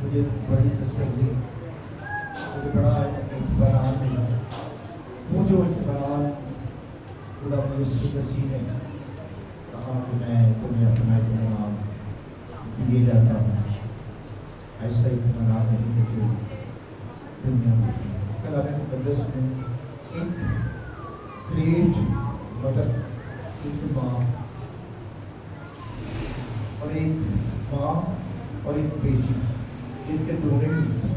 مجھے بڑی تسلی، مجھے بڑا اطمینان ملا۔ وہ جو اطمینان خدا یسوع مسیح نے کہا کہ میں تمہیں اپنا اطمینان دیے جاتا ہوں، ایسا اطمینان نہیں مجھے دنیا میں۔ کلام مقدس میں ایک گریٹ مدر، ایک ماں اور ایک بیٹی، جن کے دونوں ہی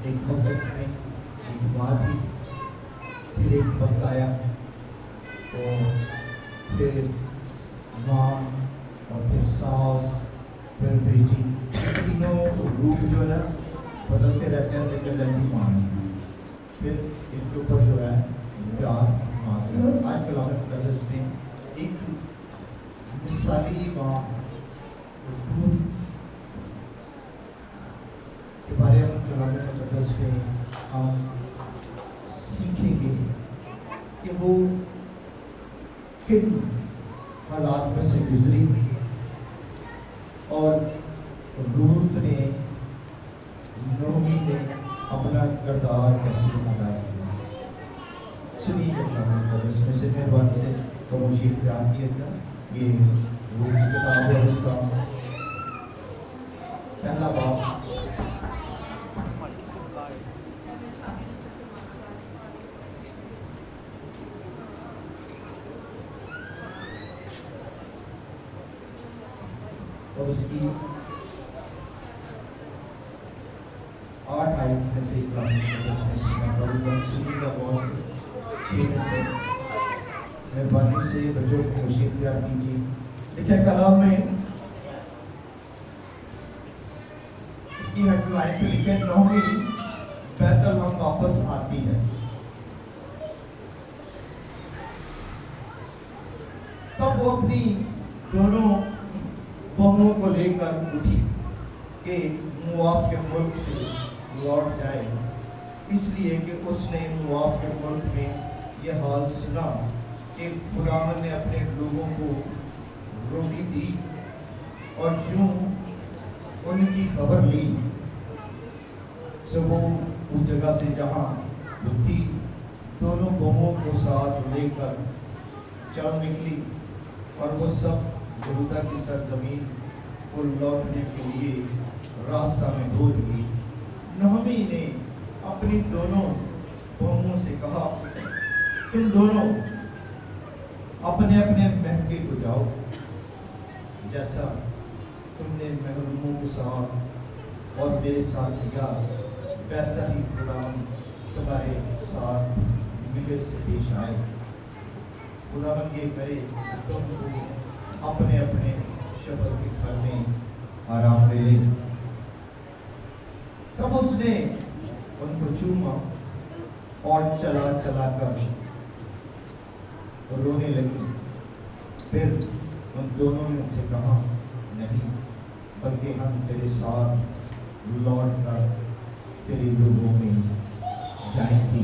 ایک وقت میں ایک ماں تھی، پھر ایک وقت آیا اور پھر ماں اور پھر ساس پھر بیٹی، تینوں روپ جو ہے نا بدلتے رہتے ہیں، لیکن رہتی ماں نہیں۔ پھر ان کے اوپر جو ہے پیار ماں کا۔ آج کلام مقدس میں ایک مثالی ماں کے بارے میں کلام مقدس میں ہم سیکھیں گے کہ وہ کن حالات میں سے گزری اور لوط نے نوحی نے اپنا کردار کیسے ادا کیا۔ سنیے کلام مقدس میں سے مہربانی سے خاموشی اختیار کیے گا۔ یہ لوط کی کتاب ہے، اس کا پہلا باب اور اس کی 8 آیت میں سے کلام مقدس میں پڑھوں گا۔ سنیے گا غور سے، 6 میں سے مہربانی سے بچوں کو خاموشی اختیار کیجیے۔ لکھے کلام میں اس کی ہیڈ لائن پہ لکھے نوحی بیت الحم واپس آتی ہے۔ تب وہ اپنی دونوں بہوؤں کو لے کر اٹھی کہ مواب کے ملک سے لوٹ جائے، اس لیے کہ اس نے مواب کے ملک میں یہ حال سنا کہ خداوند نے اپنے لوگوں کو روٹی دی اور یوں ان کی خبر لی۔ جب وہ اس جگہ سے جہاں وہ تھی دونوں بہوؤں کو ساتھ لے کر چل نکلی، اور وہ سب یہودا کی سرزمین کو لوٹنے کے لیے راستہ میں ہو گئی۔ نوحی نے اپنی دونوں بہوؤں سے کہا، تم دونوں اپنے اپنے میکے کو جاؤ، جیسا تم نے محروموں کے ساتھ اور میرے ساتھ کیا، ویسا ہی خدا تمہارے ساتھ ملت سے پیش آئے۔ خداوند یہ کرے تم کو اپنے اپنے شوہر کے گھر میں آرام دے لے۔ تب اس نے ان کو چوما اور چلا چلا کر رونے لگی۔ پھر ان دونوں نے ان سے کہا، نہیں، بلکہ ہم تیرے ساتھ لوٹ کر تیرے لوگوں میں جائیں گے۔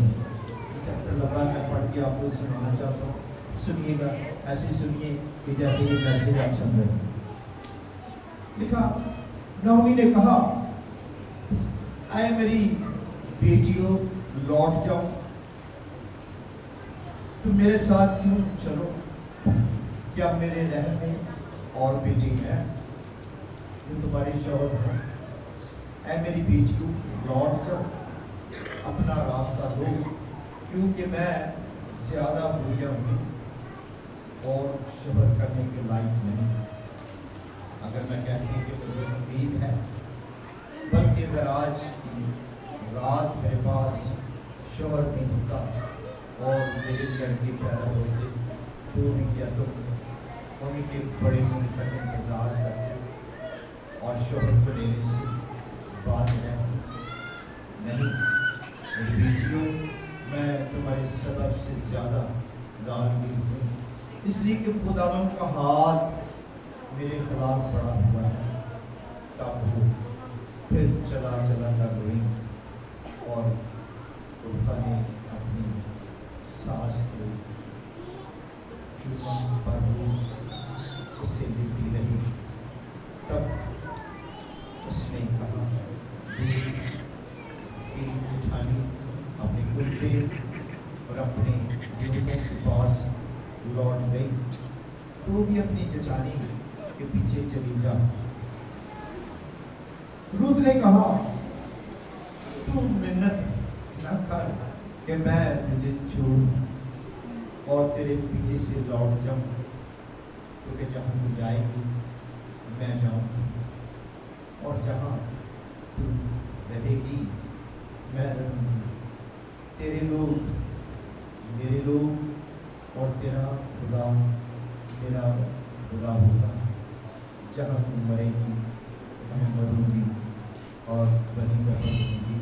چیپٹر لگا میں پڑھ کے آپ کو سنانا چاہتا ہوں، سنیے گا، ایسے سنیے کہ جیسے یہ میسج آپ سن رہے ہیں۔ لکھا، نوحی نے کہا، اے میری بیٹیوں لوٹ جاؤ، تم میرے ساتھ کیوں چلو؟ کیا میرے رحم میں اور بیٹی ہے جو تمہاری شوہر ہے؟ اے میری بیٹیوں لوٹ جاؤ، اپنا راستہ دو، کیونکہ میں زیادہ بوجھا ہوں اور شوہر کرنے کے لائق نہیں۔ اگر میں کہتی ہوں کہ مجھے امید ہے، بلکہ اگر آج کی رات میرے پاس شوہر نہیں ہوتا اور میرے لڑکے پیدا ہوتے تو بھی کیا تم ان کے بڑے ہونے تک انتظار کرتے اور شوہر کو لینے سے بات نہیں؟ میری بیٹیوں، میں تمہارے سبب سے زیادہ غالب ہوں، اس لیے کہ خداوند کا ہاتھ میرے خلاف بڑا ہوا ہے۔ تب وہ پھر چلا چلا کر روئی اور عرفہ نے اپنی ساس کو چوما پر وہ اسے لیتی رہی۔ تب اس نے کہا، अपनी जचानी के पीछे चली जा। रूत ने कहा तू मिन्नत न कर कि मैं तुझे छोड़ और तेरे पीछे से लौट जाऊं, क्योंकि जहां तू जाएगी मैं जाऊंगी और जहां तू रहेगी मैं रहूंगी। तेरे लोग मेरे लोग और तेरा खुदा मेरा खुदा होगा। जहाँ तू मरेगी मैं मरूंगी और वहीं रहूंगी।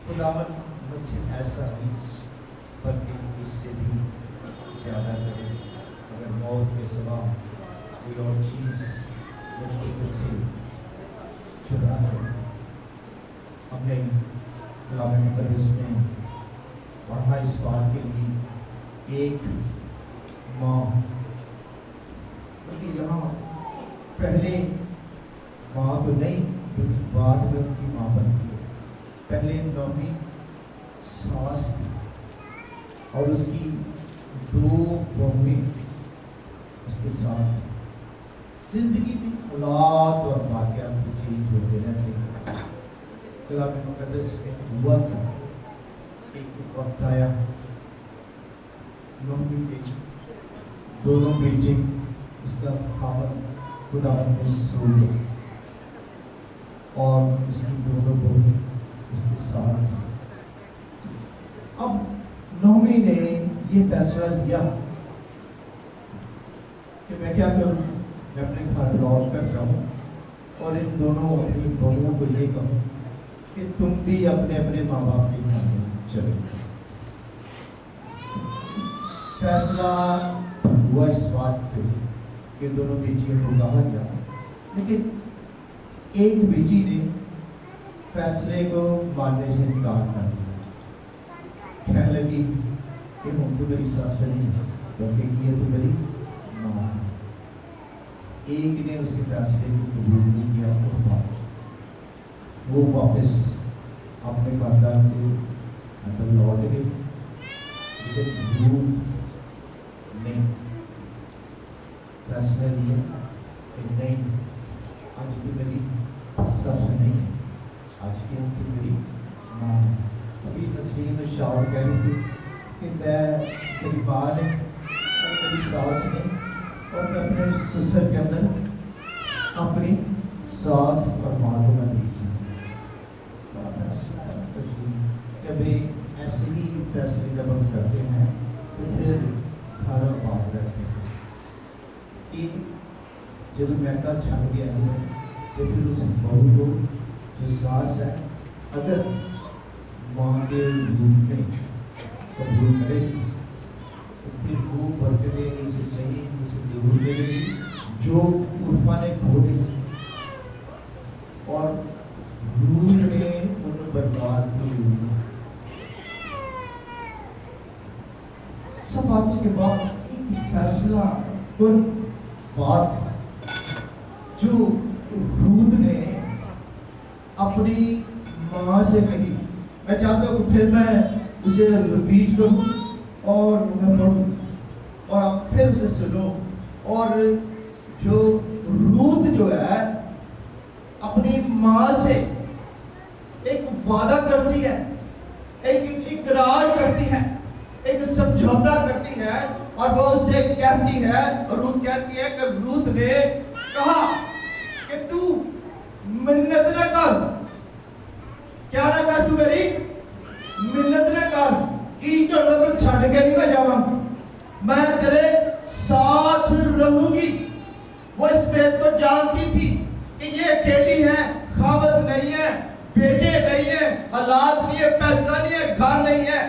खुदावंद मुझसे ऐसा नहीं बल्कि इससे भी ज़्यादा करे। अगर मौत के सिवा कोई और चीज़ मुझको तुझसे छुड़ा है। हमने कलाम मुक़द्दस में पढ़ा इस बात के लिए एक माँ, क्योंकि यहाँ पहले माँ तो नहीं क्योंकि बाद में उनकी माँ बनती है। पहले नौमी सास थी और उसकी 2 बहुएं उसके साथ। जिंदगी में औलाद और वाक़या चेंज होते रहते हैं। कलाम मुक़द्दस में हुआ था, एक वक्त आया नौमी के दोनों बेटे उसका खामन खुदा में सो गए और उसकी दोनों बहू उसके साथ। अब नौमी ने ये फैसला लिया कि मैं क्या करूं, मैं अपने घर लौट कर जाऊं और इन दोनों अपनी बहुओं को ये कहूं कि तुम भी अपने अपने माँ बाप के घर में चलो। फैसला हुआ इस बात पे कि दोनों बेटियों को कहा गया, लेकिन एक बेटी ने फैसले को मानने से इनकार कर दिया। कहने लगी कि हम तो मेरी सास नहीं क्योंकि ये तो मेरी माँ है। एक ने उसके फैसले को कबूल नहीं किया और वो वापस अपने खानदान के अंदर लौट गए। ने फैसला लिया कि नहीं, आज तो मेरी सस नहीं, आज की तो मेरी माँ। अभी नसरीन शाह कह रही थी कि मैं मेरी माँ नहीं और मेरी सास नहीं, और मैं अपने ससुर के अंदर अपनी सास और माँ को मैं देखती हूँ। कभी ऐसे ही फैसले जब हम करते हैं तो फिर खाना बात रहते हैं कि जब मैका छन गया है तो फिर उस बहू को जो सास है अगर माँ के रूप में कबूल करेगी तो फिर वो बरकतें उसे चाहिए, उसे जरूर मिलेगी जो उर्फा ने खो दी और रूह ने उन्हें बर्बाद की हुई। सब बातों के बाद एक फैसला कुन बात जो रूत ने अपनी माँ से कही। मैं चाहता हूँ फिर मैं उसे रिपीट करूँ और मैं पढ़ूँ और आप फिर उसे सुनो। और जो रूत जो है अपनी माँ से एक वादा करती है, एक इकरार करती है, एक समझौता करती है और वो उससे कहती है, रूत कहती है कि रूत ने कहा कि तू मिन्नत न कर। क्या ना कर, तू मेरी मिन्नत न कर कि जो मैं छड़ के नहीं मैं जाऊंगी, मैं तेरे साथ रहूंगी। वो इस बात को जानती थी कि ये अकेली है, खावत नहीं है, बेटे नहीं है, हालात नहीं है, पैसा नहीं है, घर नहीं है,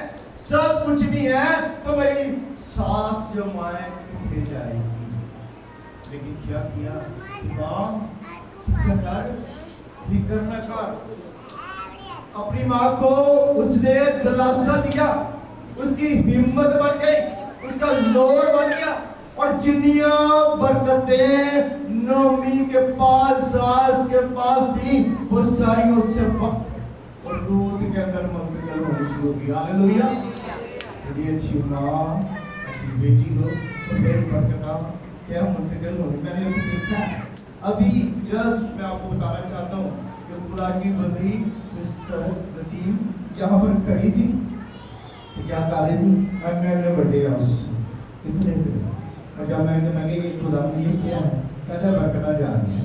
सब कुछ नहीं है, तो मेरी सास जो माए कितने जाएगी। लेकिन क्या किया, फिक्र न कर। अपनी माँ को उसने दिलासा दिया, उसकी हिम्मत बन गई, उसका जोर बन गया और जिन्निया बरकतें नौमी के पास सास के पास थी वो सारी उससे वक्त और रूत के अंदर मुंतकिल होनी शुरू की। हालेलुया। यदि अच्छी माँ अच्छी बेटी हो तो फिर बरकत क्या मुंतकिल होगी। मैंने अभी देखा अभी जस्ट मैं आपको बताना चाहता हूँ कि खुदा की बंदी सिस्टर वसीम यहाँ पर खड़ी थी तो क्या कर रही थी, अन्य बर्थडे हाउस इतने और जब मैंने ये खुदा ये क्या है, कहता बरकत जा रही है।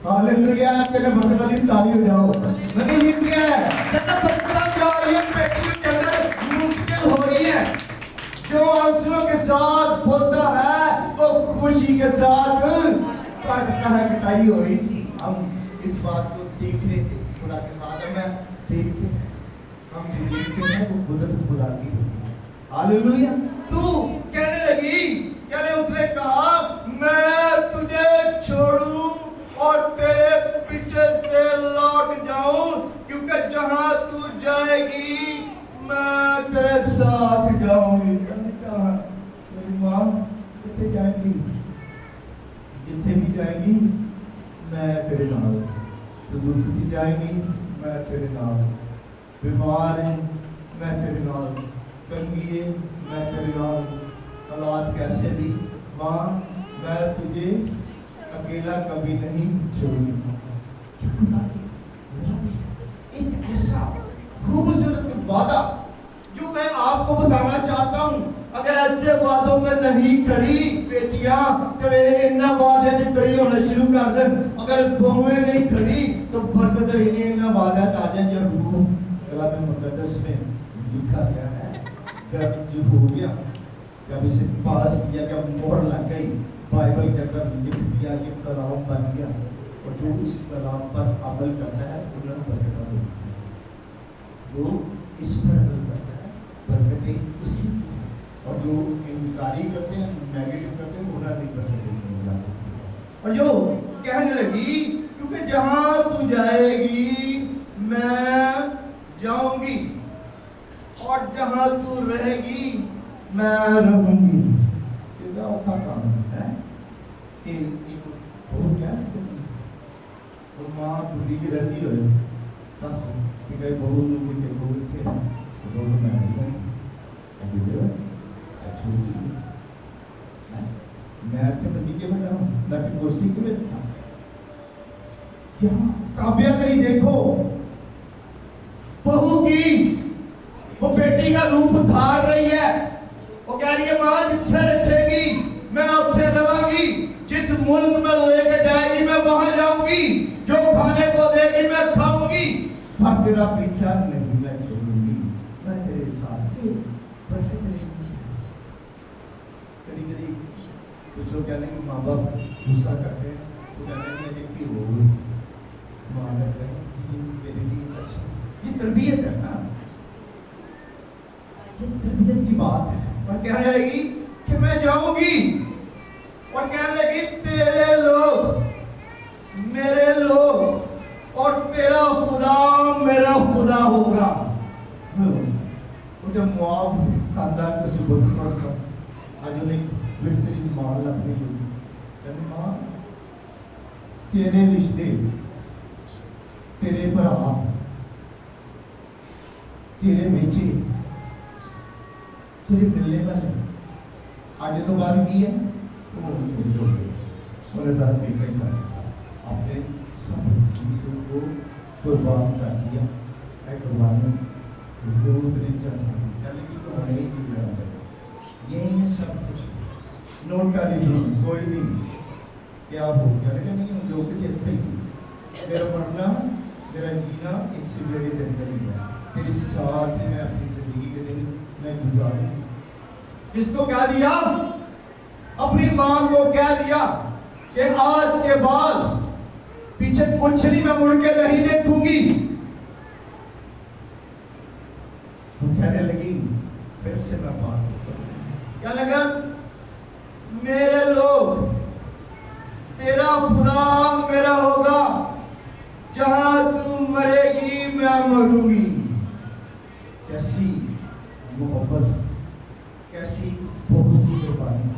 हालेलुया, कहते बरकत वाली ताली हो जाओ। मैंने ये क्या है, कहता बरकत जा रही है, बेटियों के अंदर मुश्किल हो रही है। जो आंसुओं के साथ बोलता है वो खुशी के साथ काटता है, कटाई हो रही थी। हम इस बात को देख रहे थे, खुदा के कादम में देखते हम जो देखते हैं वो कुदरत खुदा की होती है। हालेलुया। तू कहने लगी, कहने उसने कहा मैं तुझे छोड़ूं और तेरे पीछे से लौट जाऊं, क्योंकि जहां तू जाएगी मैं तेरे साथ जाऊंगी। मेरी माँ कितने जाएगी, जितने भी जाएगी मैं तेरे नाल, तो दुखी जाएगी मैं तेरे नाल, बीमार है मैं तेरे नाल, तंगी है मैं तेरे नाल, हालात कैसे भी माँ मैं तुझे अकेला कभी नहीं छोड़ूंगा। एक ऐसा खूबसूरत वादा जो मैं आपको बताना चाहता हूँ, अगर ऐसे वादों में नहीं खड़ी बेटियां तो मेरे इन वादे में खड़ी होना शुरू कर दें। अगर बहुएं नहीं खड़ी तो बरकत रहने इन वादा ताजा जरूर कलाम मुकद्दस में लिखा गया है, दर्ज हो गया, जब इसे पास किया, जब मोहर लग गई, बाइबल के अंदर लिख दिया, ये कलाम बन गया और जो इस कलाम पर अमल करता है उन्हें बरकत मिलती है। जो इस पर अमल करता है बरकतें उसी की, और जो इनकारी करते हैं नेगेटिव करते हैं उन्हें भी बरकत नहीं मिलती। और जो कहने लगी क्योंकि जहां तू जाएगी मैं जाऊंगी और जहां तू रहेगी मैं रहूंगी। क्या औखा काम है कि बहुत क्या सकती वो माँ दूरी की रहती हो सास कि कई बहुत लोग के बहुत थे तो लोग मैं नहीं अभी जो छोटी मैं अच्छे बच्ची के बैठा हूँ ना कि कुर्सी के बैठा यहाँ काव्या करी देखो बहू की वो बेटी का रूप धार रही है, वो कह रही है माँ जिथे रखेगी मैं उठे रवांगी, जिस मुल्क में लेके जाएगी मैं वहां जाऊंगी, जो खाने को देगी मैं खाऊंगी, पर तेरा पीछा नहीं मैं छोड़ूंगी, मैं तेरे साथ कभी कभी कुछ लोग कहते हैं कि माँ बाप गुस्सा करते हैं तो कहते हैं कि हो माँ मेरे लिए अच्छा, ये तरबियत है ना, ये तरबियत की बात है। और कहने लगी कि मैं जाऊंगी और कहने लगी तेरे लोग मेरे लोग और तेरा खुदा मेरा खुदा होगा। तो जब मुआब खानदान के सुबह पर सब आज उन्हें बेहतरीन माल लगने लगी, कहने माँ तेरे रिश्ते तेरे भरा तेरे बेटे तेरे मिलने वाले आज तो बात की है मेरे साथ भी कई सारे आपने सब चीज़ों को कुर्बान कर दिया है, कुर्बानी दूध ने चढ़ा तो हमें ही करना चाहिए। यही है सब कुछ, नोट का नहीं कोई नहीं क्या हो गया, लेकिन नहीं जो कुछ इतने ही मेरा मरना मेरा जीना इससे मेरे दिन का नहीं है, तेरे साथ ही मैं अपनी जिंदगी के दिन मैं गुजारूंगी। किसको कह दिया, अपनी मां को कह दिया कि आज के बाद पीछे कुछ नहीं मैं मुड़ के नहीं देखूंगी। तो कहने लगी फिर से मैं बात क्या लगा, मेरे लोग तेरा खुदा मेरा होगा, जहां तू मरेगी मैं मरूंगी। कैसी मोहब्बत, कैसी बहू की कुर्बानी,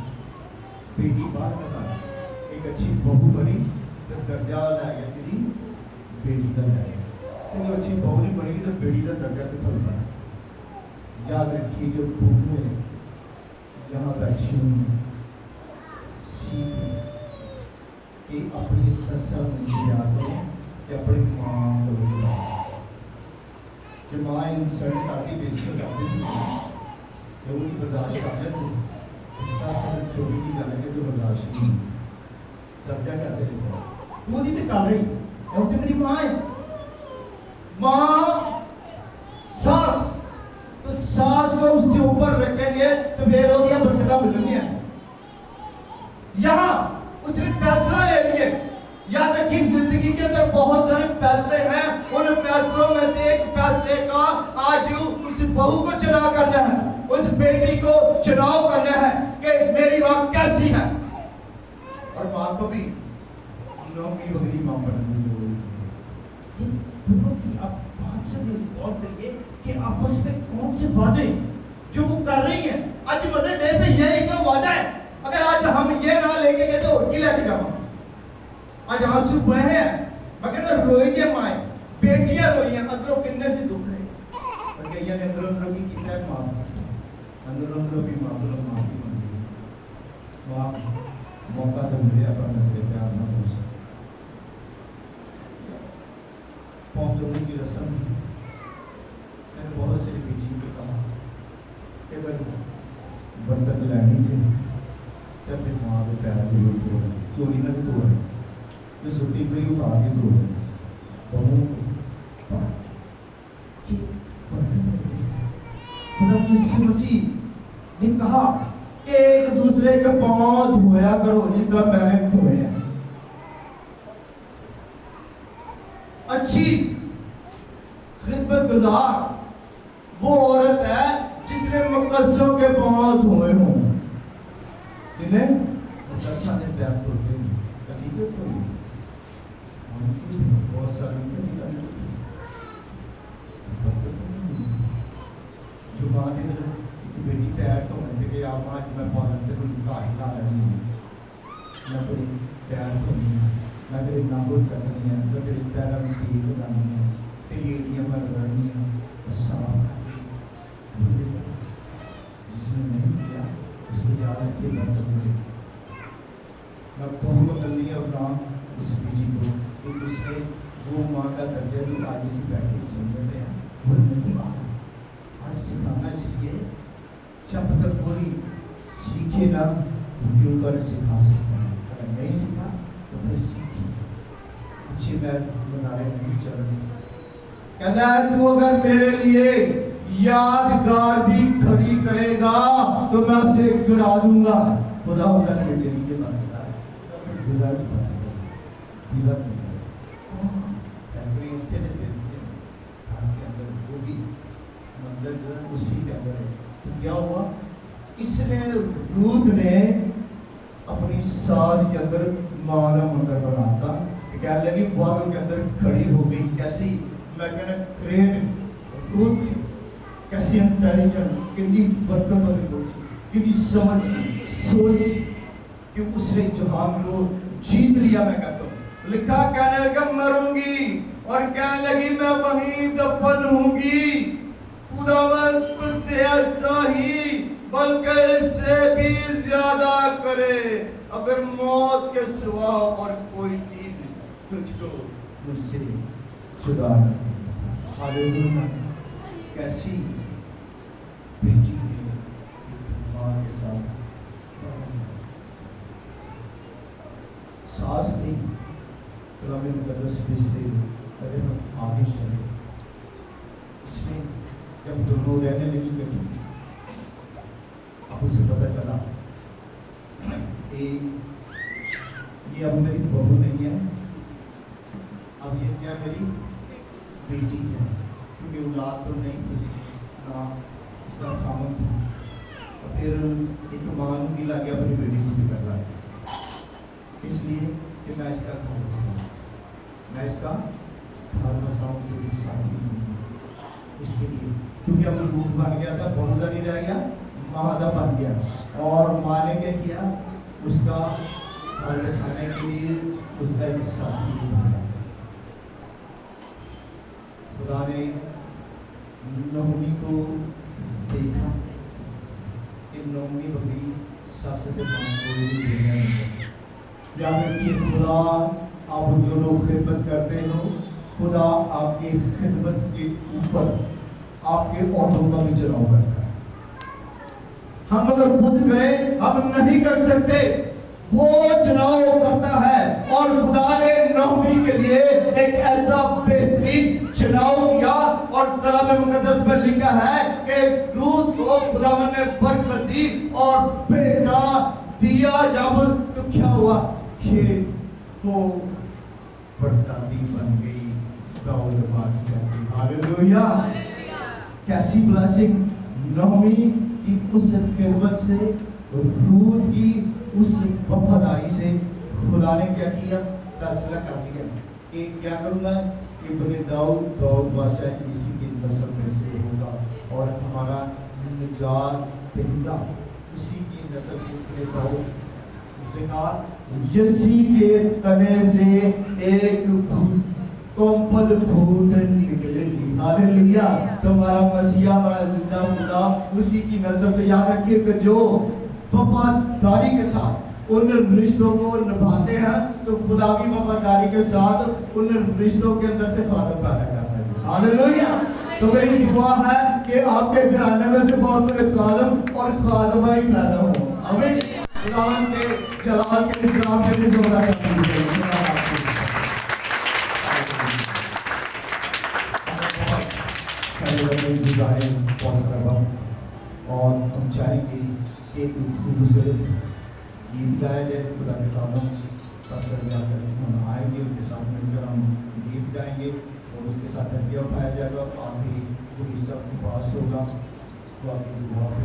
बेटी बात बता, एक अच्छी बहू बनी तो दर्जा आ गया तेरी बेटी का जाएगा, तो अच्छी बहू नहीं बनेगी तो बेटी का दर्जा तो थोड़ा बना। याद रखिए जो बहू है यहाँ बैठी हुई सीख कि अपनी सस्सा याद करो कि अपनी माँ को बुलाओ। कि माँ इंसल्ट करती बेइज्जती करती जो उनकी बर्दाश्त कर ले तू सस छोटी की गल है तो बर्दाश्त नहीं दर्जा कैसे लेता तू नहीं तो कर रही और तो मेरी माँ है माँ सास तो सास को उससे ऊपर रखेंगे तो बेरोदियां बरकत मिलेंगी। यहाँ उसने फैसला ले लिए। याद रखिए जिंदगी के अंदर बहुत सारे फैसले हैं, उन फैसलों में से एक फैसले का आज उस बहू को चुनाव करना है, उस बेटी को चुनाव करना है कि मेरी माँ कैसी है। और माँ को भी नौमी बगरी माँ बननी है। दोनों की आप बात से गौर करिए कि आपस में कौन से वादे जो वो कर रही है। आज मदर डे पे ये एक वादा है, अगर आज हम ये ना लेके गए तो और की लेके जाओ। आज आंसू बहे हैं, मगर तो रोई है माए, बेटियां रोई हैं, अंदरों किन्ने से दुख रहे और कईयां ने अंदरों की कितना माफ अंदरों भी माफी मांगी। माँ मौका तो मिले अपन मेरे प्यार ना हो सके पौध धोने की रस्म थी। मैंने बहुत से बेटी को कहा कि अगर बर्तन लानी थी तब अपने माँ के पैर को लोग तोड़ चोरी ना भी तोड़ जो सुटी पड़ी उठा के तोड़ बहू खुदा यीशु मसीह ने कहा एक दूसरे के पांव धोया करो जिस तरह मैंने धोए हैं। अच्छी खिदमत गुजार वो औरत है जिसने मुकद्दसों के पांव धोए हों, जिन्हें मुकद्दसा ने पैर धोते हैं। कभी क्यों कोई बहुत सारी जो बात है बेटी पैर तो बनते कि आप आज मैं पालन के तो गाड़ी ला रही हूँ मैं कोई पैर तो नहीं है मैं तेरी नाबूद करनी है मैं तेरी पैरों में तीर लगानी है तेरी एड़ियाँ में रगड़नी है साफ जिसने नहीं किया उसको याद रखिए मैं बहू को करनी है और काम उस बेटी को क्योंकि उसने वो माँ का दर्जा जो आगे से बैठे सुन रहे हैं वो नहीं आता। आज सिखाना चाहिए जब तक कोई सीखे ना उनके ऊपर सिखा सकते हैं, अगर नहीं सीखा तो फिर सीखिए। अच्छी बात बनाए नहीं चल रही कहना है तू अगर मेरे लिए यादगार भी खड़ी करेगा तो मैं उसे गिरा दूंगा। खुदा उनका तेरे लिए बनता है दिलर दिलर उसी के अंदर है। तो क्या हुआ इसने रूत ने अपनी सास के अंदर माना मंदिर बनाता कहने लगी बालों के अंदर खड़ी हो गई। कैसी मैं कहना ग्रेट रूत सी कैसी इंटेलिजेंट कितनी बरकत वाली रूत सी कितनी समझ सी सोच सी कि उसने जहान को जीत लिया। मैं कहता हूँ लिखा कहने लगा मरूंगी और कहने लगी मैं वहीं दफन होंगी। खुदावंद तुझसे ऐसा ही बल्कि इससे भी ज्यादा करे अगर मौत के सिवा और कोई चीज तुझको मुझसे जुदा न करे। हालेलुया। कैसी बेटी है माँ के साथ सास थी कलाम मुकद्दस में से अगर हम आगे चले उसने जब दोनों रहने लगी कभी अब उसे पता चला कि ये अब मेरी बहू नहीं है, अब ये क्या मेरी बेटी है क्योंकि औलाद तो नहीं थी उसकी ना उसका खामन था। और फिर एक मान भी लग गया अपनी बेटी को भी कर रहा इसलिए कि मैं इसका घर बसाऊँ मैं इसका घर बसाऊँ मेरी साथी इसके लिए क्योंकि अब रूप बन गया था बहुधा नहीं रह गया महादा बन गया और माँ ने क्या किया उसका घर बसाने के लिए उसका एक साथी बनाया। खुदा ने नौमी को देखा कि नौमी बड़ी सास के पास कोई भी याद रखिए खुदा, आप जो लोग खिदमत करते हो, खुदा आपकी खिदमत के ऊपर आपके औहदों का भी चुनाव करता है। हम अगर खुद करें हम नहीं कर सकते, वो चुनाव करता है। और खुदा ने नहमी के लिए एक ऐसा बेहतरीन चुनाव किया, और कलाम मुकद्दस में लिखा है कि रूत को खुदावन ने बरकत दी और बेटा दिया। जब तो क्या हुआ कि वो परदादी बन गई, दाऊद बादशाह की। हालेलुया। कैसी ब्लेसिंग नहमी की उस खिदमत से, रूत की उस वफादारी से खुदा ने क्या किया, फैसला कर दिया कि क्या करूँगा, कि बने दाऊद बादशाह इसी की नस्ल में से होगा, और हमारा निजात दहिंदा उसी की नस्ल से होगा। उसने कहा यसी के तने से एक कोमल फूट निकलेगी। हालेलुया। तुम्हारा मसीहा, हमारा जिंदा खुदा उसी की नस्ल से। याद रखिए कि जो वफादारी के साथ उन रिश्तों को निभाते हैं, तो खुदा भी वफादारी के साथ उन रिश्तों के अंदर से खादम पैदा करता है। हालेलुया। तो मेरी दुआ है कि आपके घराने में से बहुत सारे खादम और खादमा ही पैदा हो। आमीन। खुदावन के जलाल के निजाम के लिए जोड़ा करते हैं। और हम चाहेंगे कि एक खूबसूरत गीत गाया जाए खुदा के सामने। हम आएंगे उनके सामने मिलकर हम गीत गाएंगे और उसके साथ हदिया उठाया जाएगा। आखिरी जो हिस्सा पास होगा वो आपकी दुआ पे